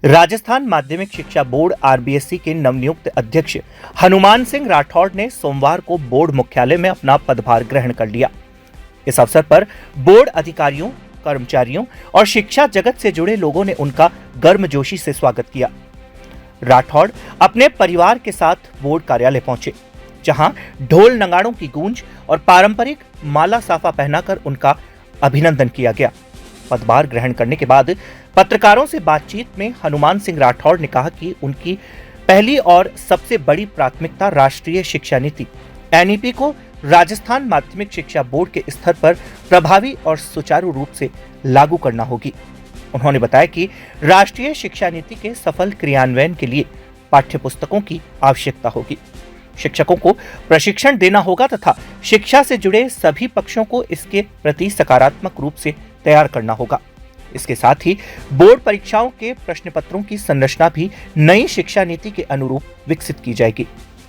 राजस्थान माध्यमिक शिक्षा board RBSC के नवनियुक्त अध्यक्ष हनुमान सिंह राठौड़ ने सोमवार को बोर्ड मुख्यालय में अपना पदभार ग्रहण कर लिया। इस अवसर पर बोर्ड अधिकारियों, कर्मचारियों और शिक्षा जगत से जुड़े लोगों ने उनका गर्मजोशी से स्वागत किया। राठौड़ अपने परिवार के साथ बोर्ड कार्यालय पहुंचे, जहां ढोल नगाड़ों की गूंज और पारंपरिक माला साफा पहनाकर उनका अभिनंदन किया गया। पदभार ग्रहण करने के बाद पत्रकारों से बातचीत में हनुमान सिंह राठौड़ ने कहा कि उनकी पहली और सबसे बड़ी प्राथमिकता राष्ट्रीय शिक्षा नीति एनईपी को राजस्थान माध्यमिक शिक्षा बोर्ड के स्तर पर प्रभावी और सुचारू रूप से लागू करना होगी। उन्होंने बताया कि राष्ट्रीय शिक्षा नीति के सफल क्रियान्वयन के लिए पाठ्यपुस्तकों की आवश्यकता होगी, शिक्षकों को प्रशिक्षण देना होगा तथा शिक्षा से जुड़े सभी पक्षों को इसके प्रति सकारात्मक रूप से तैयार करना होगा। इसके साथ ही बोर्ड परीक्षाओं के प्रश्न पत्रों की संरचना भी नई शिक्षा नीति के अनुरूप विकसित की जाएगी।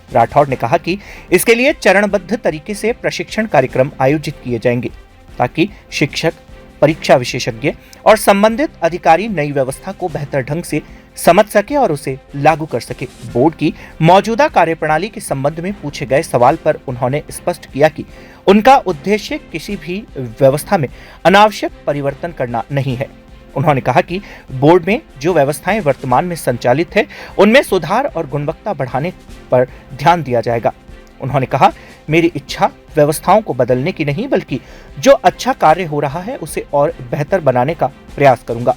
राठौड़ ने कहा कि इसके लिए चरणबद्ध तरीके से प्रशिक्षण कार्यक्रम आयोजित किए जाएंगे ताकि शिक्षक, परीक्षा विशेषज्ञ और संबंधित अधिकारी नई व्यवस्था को बेहतर ढंग से समझ सके और उसे लागू कर सके। बोर्ड की मौजूदा कार्यप्रणाली के संबंध में पूछे गए सवाल पर उन्होंने स्पष्ट किया कि उनका उद्देश्य किसी भी व्यवस्था में अनावश्यक परिवर्तन करना नहीं है। उन्होंने कहा कि बोर्ड में जो व्यवस्थाएं वर्तमान में संचालित है, उनमें सुधार और गुणवत्ता बढ़ाने पर ध्यान दिया जाएगा। उन्होंने कहा, मेरी इच्छा व्यवस्थाओं को बदलने की नहीं, बल्कि जो अच्छा कार्य हो रहा है उसे और बेहतर बनाने का प्रयास करूंगा।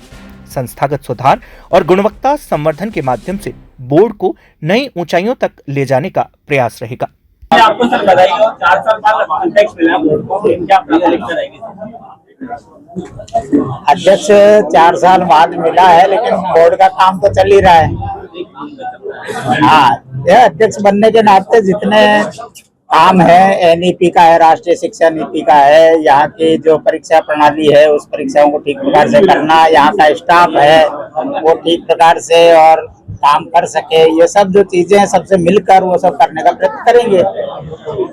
संस्थागत सुधार और गुणवत्ता संवर्धन के माध्यम से बोर्ड को नई ऊंचाइयों तक ले जाने का प्रयास रहेगा। आपको सर बधाई हो, 4 साल बाद अध्यक्ष मिला बोर्ड को, क्या प्राथमिकता रहेगी? अध्यक्ष 4 साल बाद मिला है, लेकिन बोर्ड का काम तो चल ही रहा है। हाँ, यह अध्यक्ष बनने के नाते जितने काम है, एनईपी का है, राष्ट्रीय शिक्षा नीति का है, यहाँ की जो परीक्षा प्रणाली है उस परीक्षाओं को ठीक प्रकार से करना, यहाँ का स्टाफ है वो ठीक प्रकार से और काम कर सके, ये सब जो चीजें हैं सबसे मिलकर वो सब करने का प्रयत्न करेंगे।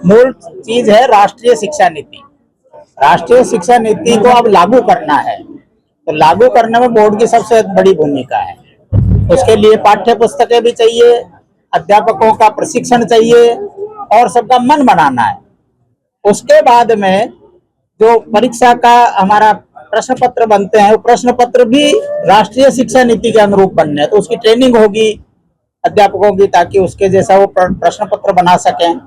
मूल चीज है राष्ट्रीय शिक्षा नीति। राष्ट्रीय शिक्षा नीति को अब लागू करना है, तो लागू करने में बोर्ड की सबसे बड़ी भूमिका है। उसके लिए पाठ्य पुस्तकें भी चाहिए, अध्यापकों का प्रशिक्षण चाहिए और सबका मन बनाना है। उसके बाद में जो परीक्षा का हमारा प्रश्न पत्र बनते हैं, वो प्रश्न पत्र भी राष्ट्रीय शिक्षा नीति के अनुरूप बनने हैं, तो उसकी ट्रेनिंग होगी अध्यापकों की, ताकि उसके जैसा वो प्रश्न पत्र बना सकें।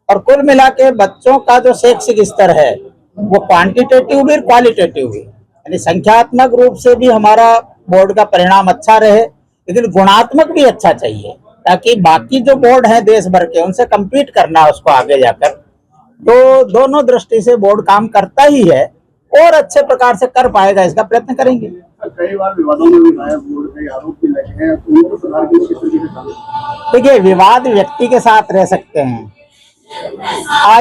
और कुल मिला के बच्चों का जो शैक्षिक स्तर है वो क्वांटिटेटिव भी क्वालिटेटिव भी, यानी संख्यात्मक रूप से भी हमारा बोर्ड का परिणाम अच्छा रहे, लेकिन गुणात्मक भी अच्छा चाहिए, ताकि बाकी जो बोर्ड है देश भर के उनसे कम्पीट करना है उसको आगे जाकर। तो दोनों दृष्टि से बोर्ड काम करता ही है और अच्छे प्रकार से कर पाएगा, इसका प्रयत्न करेंगे। कई बार विवादों में भी बोर्ड के आरोप भी लगे हैं, उनको सुधार के लिए देखिए, विवाद व्यक्ति के साथ रह सकते हैं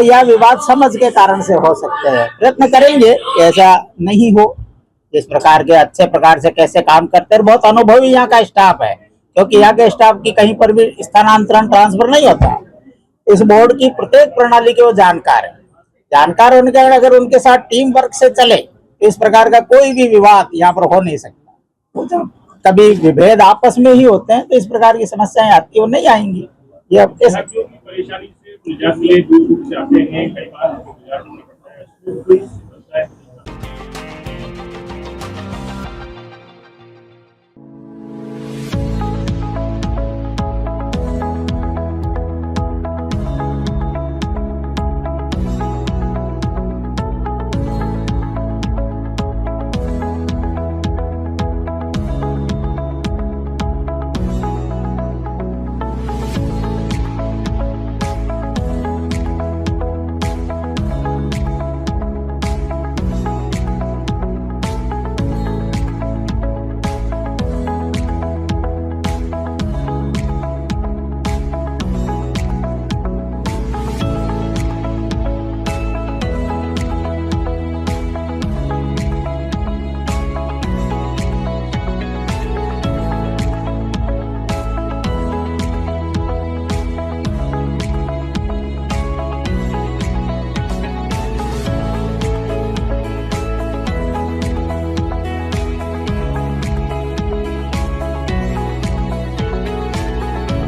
या विवाद समझ के कारण से हो सकते हैं। प्रयत्न करेंगे कि ऐसा नहीं हो, इस प्रकार के अच्छे प्रकार से कैसे काम करते हैं। बहुत अनुभवी यहाँ का स्टाफ है, क्योंकि यहाँ के स्टाफ की कहीं पर भी स्थानांतरण ट्रांसफर नहीं होता। इस बोर्ड की प्रत्येक प्रणाली के वो जानकार है। जानकार होने के कारण अगर उनके साथ टीम वर्क से चले, इस प्रकार का कोई भी विवाद यहाँ पर हो नहीं सकता। कभी विभेद आपस में ही होते हैं, तो इस प्रकार की समस्याएं आती वो नहीं आएंगी। ये परेशानी से निजात के लिए दूर से आते हैं, कई बार